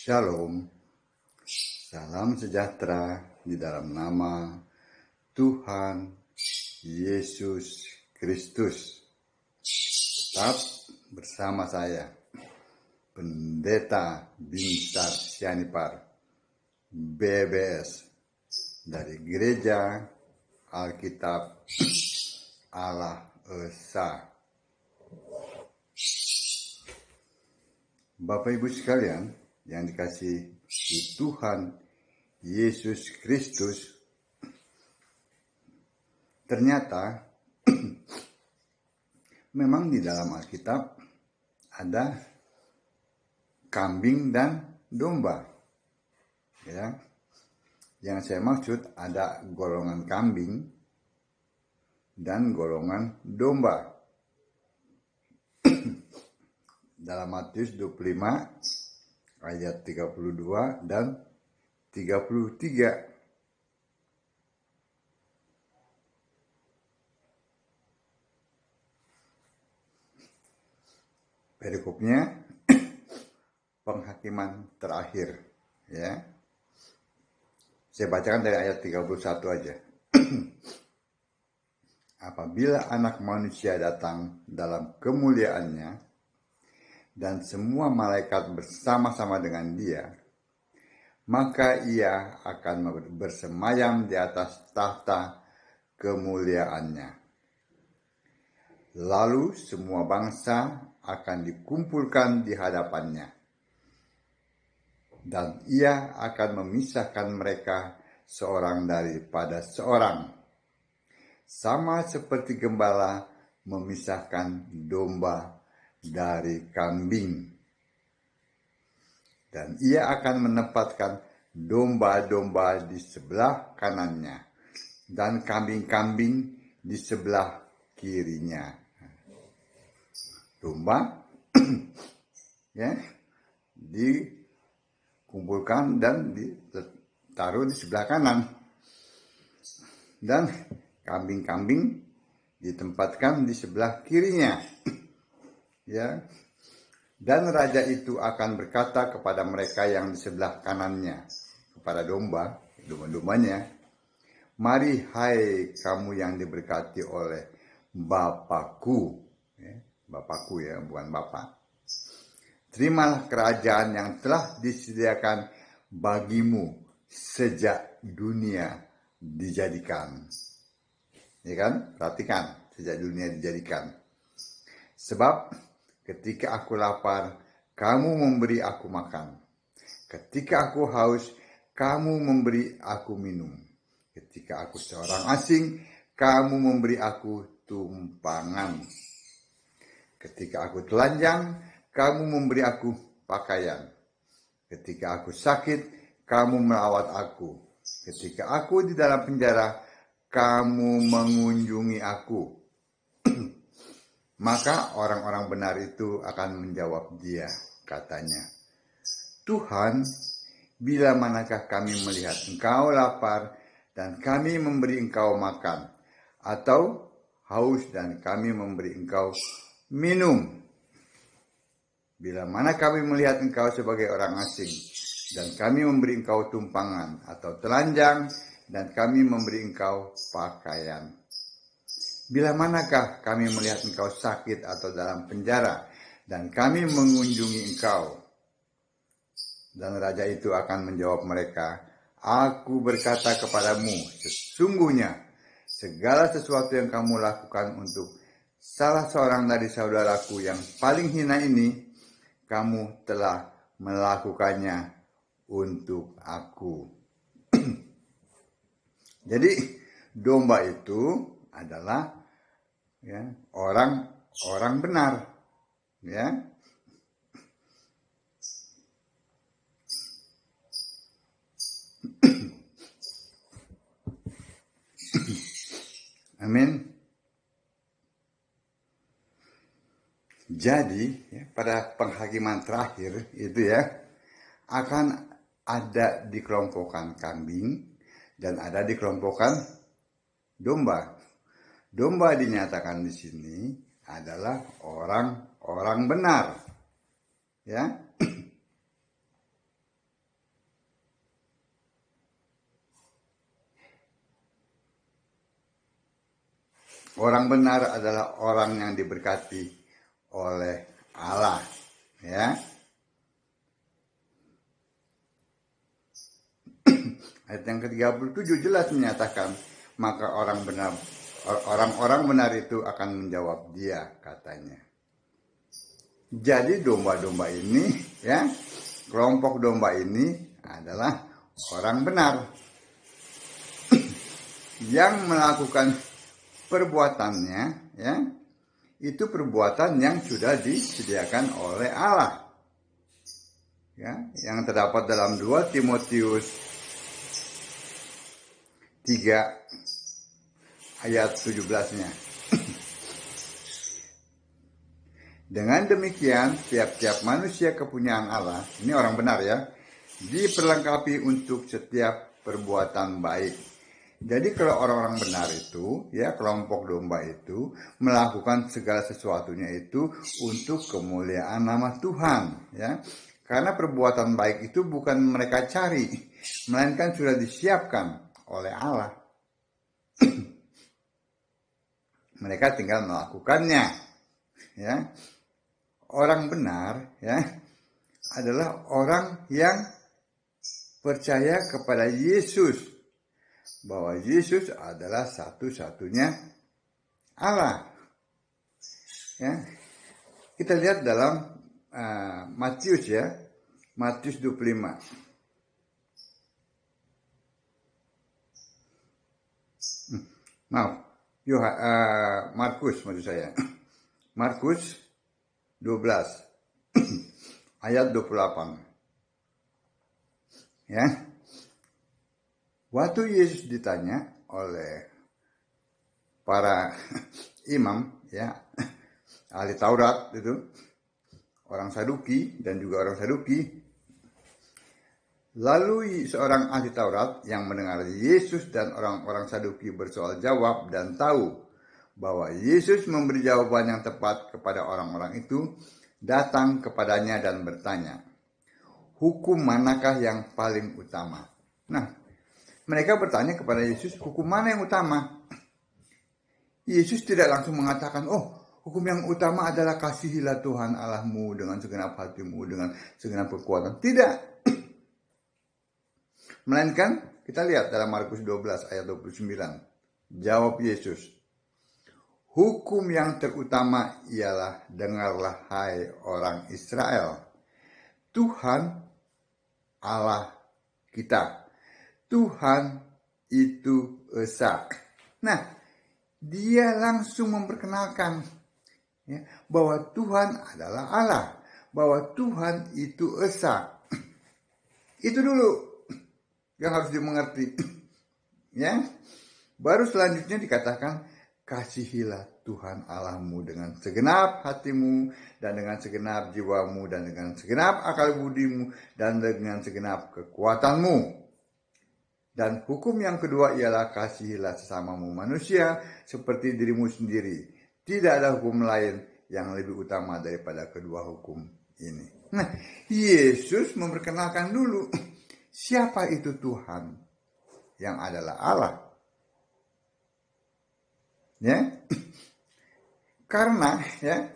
Shalom, salam sejahtera di dalam nama Tuhan Yesus Kristus. Tetap bersama saya, Pendeta Binsar Sianipar, BBS, dari Gereja Alkitab Allah Esa. Bapak Ibu sekalian yang dikasihi Tuhan Yesus Kristus, ternyata memang di dalam Alkitab ada kambing dan domba. Ya. Yang saya maksud ada golongan kambing dan golongan domba. Dalam Matius 25 ayat 32 dan 33. Perikopnya penghakiman terakhir, ya. Saya bacakan dari ayat 31 aja. Apabila Anak Manusia datang dalam kemuliaannya dan semua malaikat bersama-sama dengan dia, maka ia akan bersemayam di atas tahta kemuliaannya. Lalu semua bangsa akan dikumpulkan di hadapannya, dan ia akan memisahkan mereka seorang daripada seorang, sama seperti gembala memisahkan domba dari kambing. Dan ia akan menempatkan domba-domba di sebelah kanannya dan kambing-kambing di sebelah kirinya. Domba ya dikumpulkan dan ditaruh di sebelah kanan, dan kambing-kambing ditempatkan di sebelah kirinya. Ya, dan raja itu akan berkata kepada mereka yang di sebelah kanannya, kepada domba-dombanya, mari hai kamu yang diberkati oleh Bapakku, ya, Bapakku ya, bukan Bapak. Terimalah kerajaan yang telah disediakan bagimu sejak dunia dijadikan. Ya kan? Perhatikan, sejak dunia dijadikan. Sebab ketika aku lapar, kamu memberi aku makan. Ketika aku haus, kamu memberi aku minum. Ketika aku seorang asing, kamu memberi aku tumpangan. Ketika aku telanjang, kamu memberi aku pakaian. Ketika aku sakit, kamu merawat aku. Ketika aku di dalam penjara, kamu mengunjungi aku. Maka orang-orang benar itu akan menjawab dia, katanya, Tuhan, bila manakah kami melihat engkau lapar dan kami memberi engkau makan, atau haus dan kami memberi engkau minum? Bila mana kami melihat engkau sebagai orang asing dan kami memberi engkau tumpangan, atau telanjang dan kami memberi engkau pakaian? Bila manakah kami melihat engkau sakit atau dalam penjara dan kami mengunjungi engkau? Dan raja itu akan menjawab mereka, aku berkata kepadamu, sesungguhnya segala sesuatu yang kamu lakukan untuk salah seorang dari saudaraku yang paling hina ini, kamu telah melakukannya untuk aku. Jadi domba itu adalah ya, orang benar, ya. Amin. Jadi ya, pada penghakiman terakhir itu ya akan ada dikelompokkan kambing dan ada dikelompokkan domba. Domba dinyatakan di sini adalah orang benar, ya. Orang benar adalah orang yang diberkati oleh Allah, ya. Ayat yang ke-37 jelas menyatakan, maka orang-orang benar itu akan menjawab dia, katanya. Jadi domba-domba ini, ya, kelompok domba ini adalah orang benar yang melakukan perbuatannya, ya, itu perbuatan yang sudah disediakan oleh Allah, ya, yang terdapat dalam 2 Timotius 3 ayat 17-nya. Dengan demikian, tiap-tiap manusia kepunyaan Allah, ini orang benar ya, diperlengkapi untuk setiap perbuatan baik. Jadi kalau orang-orang benar itu, ya, kelompok domba itu melakukan segala sesuatunya itu untuk kemuliaan nama Tuhan, ya. Karena perbuatan baik itu bukan mereka cari, melainkan sudah disiapkan oleh Allah. Mereka tinggal melakukannya, ya. Orang benar, ya, adalah orang yang percaya kepada Yesus, bahwa Yesus adalah satu-satunya Allah, ya. Kita lihat dalam Matius, ya, Matius 25. Markus maksud saya. Markus 12 ayat 28. Ya. Waktu Yesus ditanya oleh para imam, ya, ahli Taurat itu, orang Saduki dan juga orang Saduki, lalu seorang ahli Taurat yang mendengar Yesus dan orang-orang Saduki bersoal jawab dan tahu bahwa Yesus memberi jawaban yang tepat kepada orang-orang itu, datang kepadanya dan bertanya, hukum manakah yang paling utama? Nah, mereka bertanya kepada Yesus, hukum mana yang utama? Yesus tidak langsung mengatakan, oh, hukum yang utama adalah kasihilah Tuhan Allahmu dengan segenap hatimu, dengan segenap kekuatan. Tidak. Melainkan, kita lihat dalam Markus 12 ayat 29. Jawab Yesus, hukum yang terutama ialah, dengarlah hai orang Israel. Tuhan Allah kita, Tuhan itu esa. Nah, dia langsung memperkenalkan, ya, bahwa Tuhan adalah Allah, bahwa Tuhan itu esa. Itu dulu yang harus dimengerti, ya. Baru selanjutnya dikatakan, kasihilah Tuhan Allahmu dengan segenap hatimu, dan dengan segenap jiwamu, dan dengan segenap akal budimu, dan dengan segenap kekuatanmu. Dan hukum yang kedua ialah, kasihilah sesamamu manusia seperti dirimu sendiri. Tidak ada hukum lain yang lebih utama daripada kedua hukum ini. Nah, Yesus memperkenalkan dulu siapa itu Tuhan yang adalah Allah. Ya, karena, ya,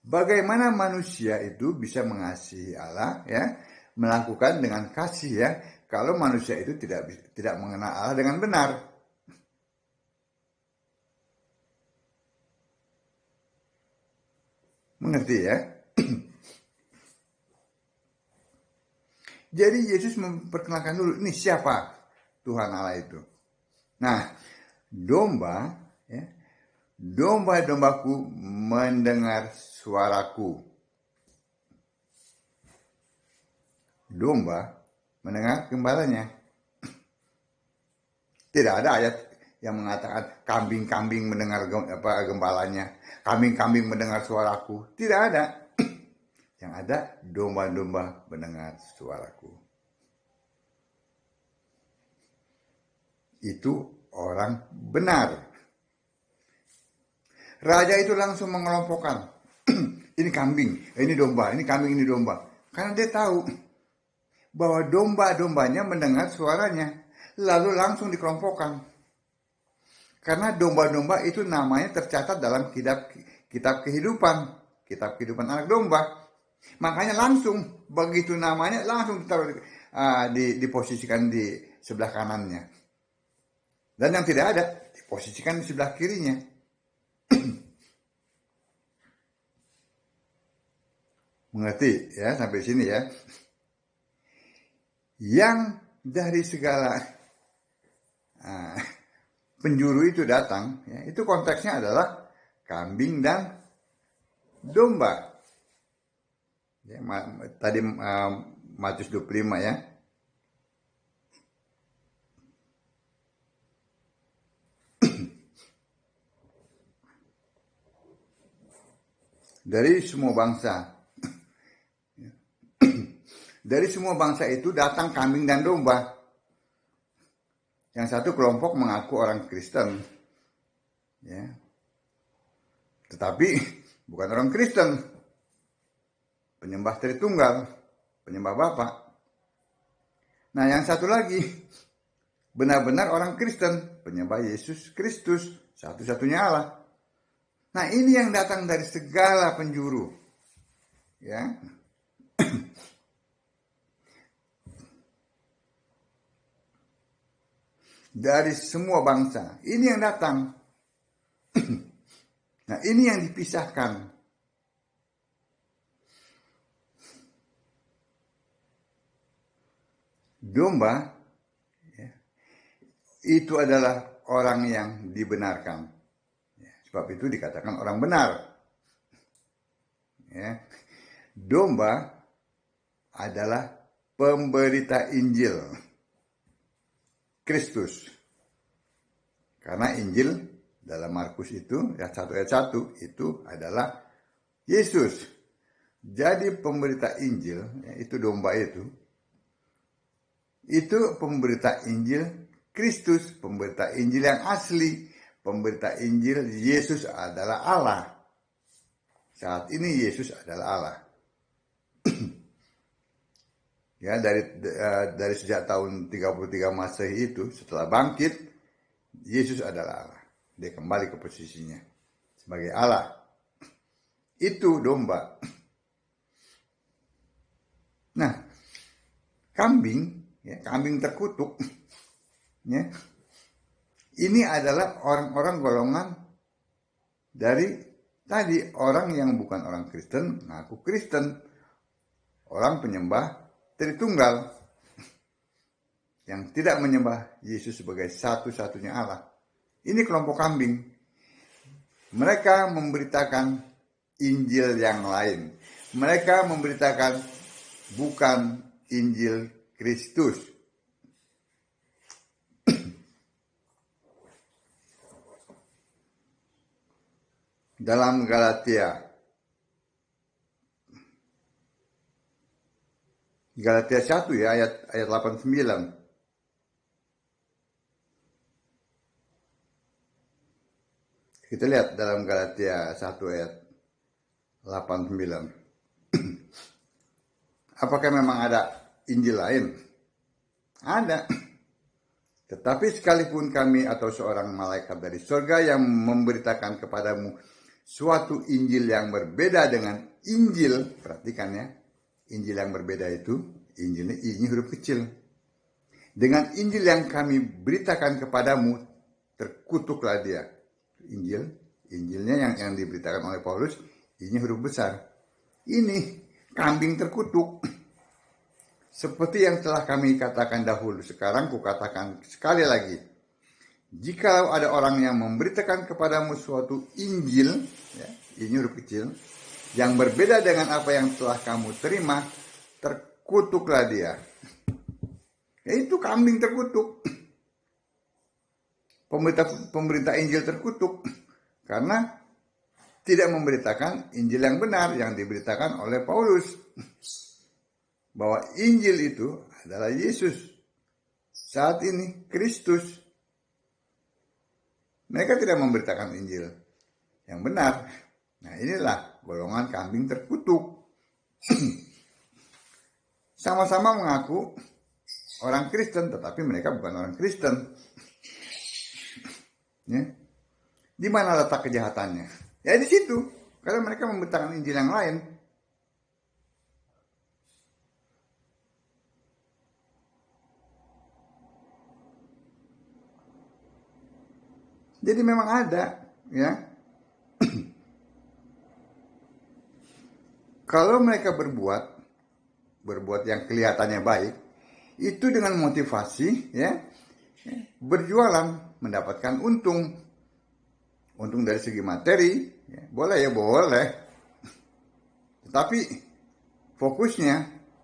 bagaimana manusia itu bisa mengasihi Allah, ya, melakukan dengan kasih, ya, kalau manusia itu tidak mengenal Allah dengan benar. Mengerti, ya? Jadi Yesus memperkenalkan dulu, ini siapa Tuhan Allah itu. Nah, domba, ya, domba-dombaku mendengar suaraku. Domba mendengar gembalanya. Tidak ada ayat yang mengatakan kambing-kambing mendengar gembalanya, kambing-kambing mendengar suaraku. Tidak ada. Yang ada domba-domba mendengar suaraku. Itu orang benar. Raja itu langsung mengelompokkan, ini kambing, ini domba, ini kambing, ini domba. Karena dia tahu bahwa domba-dombanya mendengar suaranya, lalu langsung dikelompokkan. Karena domba-domba itu namanya tercatat dalam kitab kehidupan anak domba. Makanya langsung begitu namanya langsung ditaruh diposisikan di sebelah kanannya. Dan yang tidak ada diposisikan di sebelah kirinya. Mengerti ya sampai sini ya. Yang dari segala penjuru itu datang, ya, itu konteksnya adalah kambing dan domba. Ya, tadi Matius 25 ya. Dari semua bangsa. Dari semua bangsa itu datang kambing dan domba. Yang satu kelompok mengaku orang Kristen. Ya. Tetapi bukan orang Kristen. Penyembah Tritunggal, penyembah Bapa. Nah, yang satu lagi benar-benar orang Kristen, penyembah Yesus Kristus, satu-satunya Allah. Nah, ini yang datang dari segala penjuru. Ya. Dari semua bangsa. Ini yang datang. Nah, ini yang dipisahkan. Domba ya, itu adalah orang yang dibenarkan. Ya, sebab itu dikatakan orang benar. Ya. Domba adalah pemberita Injil Kristus. Karena Injil dalam Markus itu, ayat 1 itu adalah Yesus. Jadi pemberita Injil, ya, itu domba itu pemberita Injil Kristus, pemberita Injil yang asli, pemberita Injil Yesus adalah Allah. Saat ini Yesus adalah Allah. Ya, dari sejak tahun 33 Masehi itu, setelah bangkit, Yesus adalah Allah. Dia kembali ke posisinya sebagai Allah. Itu domba. Nah, kambing, ya, kambing terkutuk, ya, ini adalah orang-orang golongan dari tadi, orang yang bukan orang Kristen, ngaku Kristen, orang penyembah Tritunggal, yang tidak menyembah Yesus sebagai satu-satunya Allah. Ini kelompok kambing. Mereka memberitakan Injil yang lain. Mereka memberitakan bukan Injil Kristus. Dalam Galatia 1 ya, ayat 89. Kita lihat dalam Galatia 1 ayat 89. Apakah memang ada Injil lain? Ada. Tetapi sekalipun kami atau seorang malaikat dari surga yang memberitakan kepadamu suatu Injil yang berbeda dengan Injil, perhatikan ya, Injil yang berbeda itu, Injilnya ini huruf kecil. Dengan Injil yang kami beritakan kepadamu, terkutuklah dia. Injilnya yang diberitakan oleh Paulus, ini huruf besar. Ini kambing terkutuk. Seperti yang telah kami katakan dahulu, sekarang kukatakan sekali lagi. Jika ada orang yang memberitakan kepadamu suatu Injil, ya, ini huruf kecil, yang berbeda dengan apa yang telah kamu terima, terkutuklah dia. Itu kambing terkutuk. Pemberita Injil terkutuk. Karena tidak memberitakan Injil yang benar yang diberitakan oleh Paulus. Bahwa Injil itu adalah Yesus. Saat ini Kristus. Mereka tidak memberitakan Injil yang benar. Nah, inilah golongan kambing terkutuk. Sama-sama mengaku orang Kristen, tetapi mereka bukan orang Kristen. Ya. Di mana letak kejahatannya? Ya di situ. Karena mereka membentangkan Injil yang lain. Jadi memang ada, ya. Kalau mereka berbuat yang kelihatannya baik, itu dengan motivasi, ya, berjualan, mendapatkan untung dari segi materi, ya, boleh. Tetapi fokusnya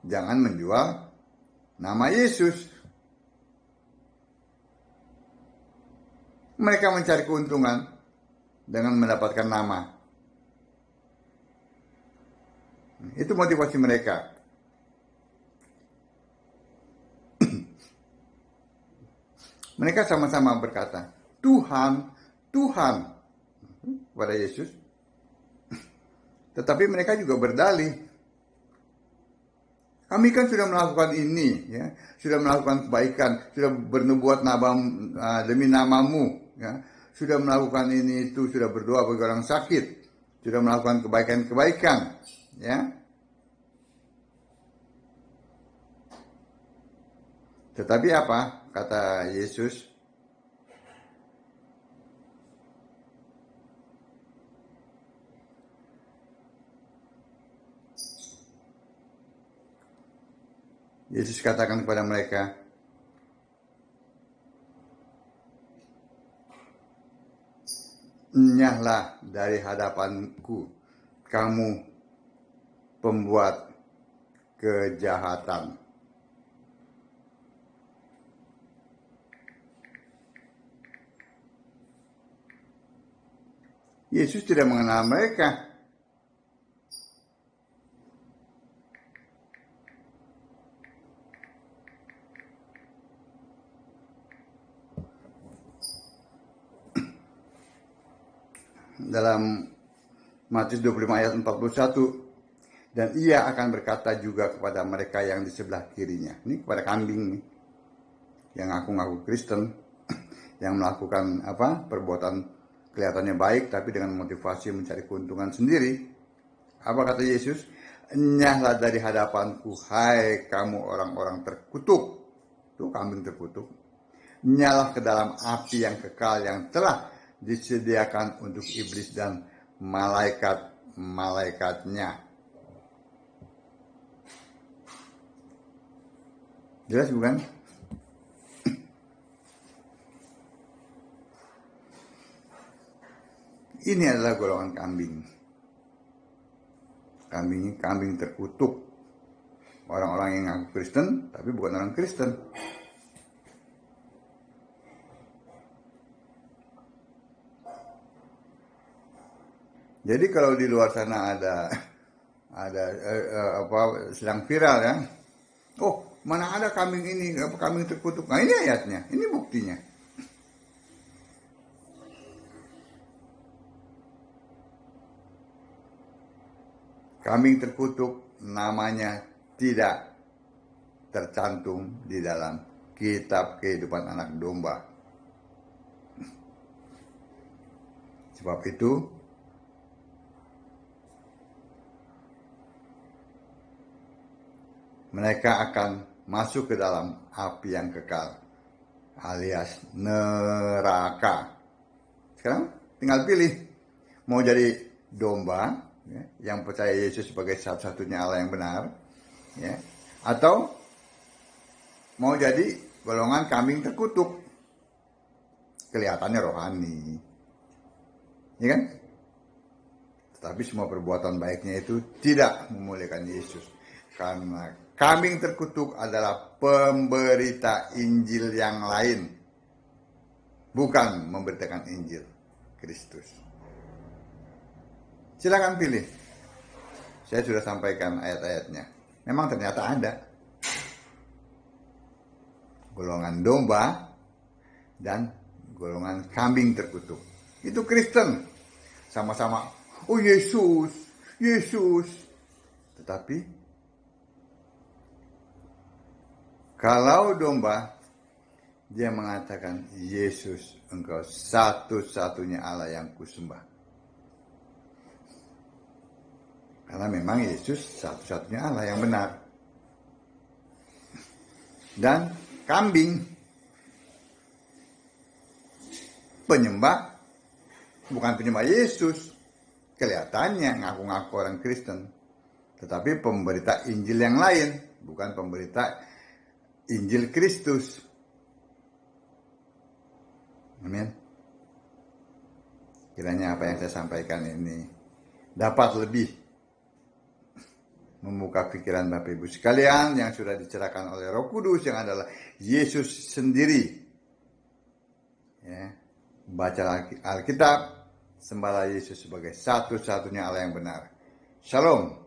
jangan menjual nama Yesus. Mereka mencari keuntungan dengan mendapatkan nama. Itu motivasi mereka. Mereka sama-sama berkata, Tuhan, Tuhan, kepada Yesus. Tetapi mereka juga berdalih, kami kan sudah melakukan ini, ya, sudah melakukan kebaikan, sudah bernubuat demi namamu, ya, sudah melakukan ini itu, sudah berdoa bagi orang sakit, sudah melakukan kebaikan-kebaikan, ya. Tetapi apa kata Yesus? Yesus katakan kepada mereka, enyahlah dari hadapanku, kamu pembuat kejahatan. Yesus tidak mengenal mereka. Dalam Matius 25 ayat 41, dan ia akan berkata juga kepada mereka yang di sebelah kirinya. Ini kepada kambing nih, yang ngaku-ngaku Kristen, yang melakukan perbuatan kelihatannya baik tapi dengan motivasi mencari keuntungan sendiri. Apa kata Yesus? Enyahlah dari hadapanku, hai kamu orang-orang terkutuk. Itu kambing terkutuk. Nyalalah ke dalam api yang kekal yang telah disediakan untuk iblis dan malaikat-malaikatnya. Jelas bukan? Ini adalah golongan kambing. Kambing terkutuk. Orang-orang yang ngaku Kristen tapi bukan orang Kristen. Jadi kalau di luar sana ada sedang viral, ya. Oh, mana ada kambing ini, kambing terkutuk. Nah, ini ayatnya, ini buktinya. Kambing terkutuk namanya tidak tercantum di dalam kitab kehidupan anak domba. Sebab itu mereka akan masuk ke dalam api yang kekal, alias neraka. Sekarang tinggal pilih, mau jadi domba, ya, yang percaya Yesus sebagai satu-satunya Allah yang benar, ya, atau mau jadi golongan kambing terkutuk, kelihatannya rohani, ya kan? Tetapi semua perbuatan baiknya itu tidak memuliakan Yesus, karena kambing terkutuk adalah pemberita Injil yang lain, bukan memberitakan Injil Kristus. Silakan pilih. Saya sudah sampaikan ayat-ayatnya. Memang ternyata ada golongan domba dan golongan kambing terkutuk. Itu Kristen. Sama-sama, oh Yesus. Tetapi kalau domba Dia mengatakan, Yesus, engkau satu-satunya Allah yang kusembah. Karena memang Yesus satu-satunya Allah yang benar. Dan kambing, penyembah, bukan penyembah Yesus. Kelihatannya ngaku-ngaku orang Kristen. Tetapi pemberita Injil yang lain, bukan pemberita Injil Kristus. Amin. Kiranya apa yang saya sampaikan ini dapat lebih membuka pikiran Bapak Ibu sekalian yang sudah dicerahkan oleh Roh Kudus yang adalah Yesus sendiri. Ya, baca Alkitab, sembahlah Yesus sebagai satu-satunya Allah yang benar. Shalom.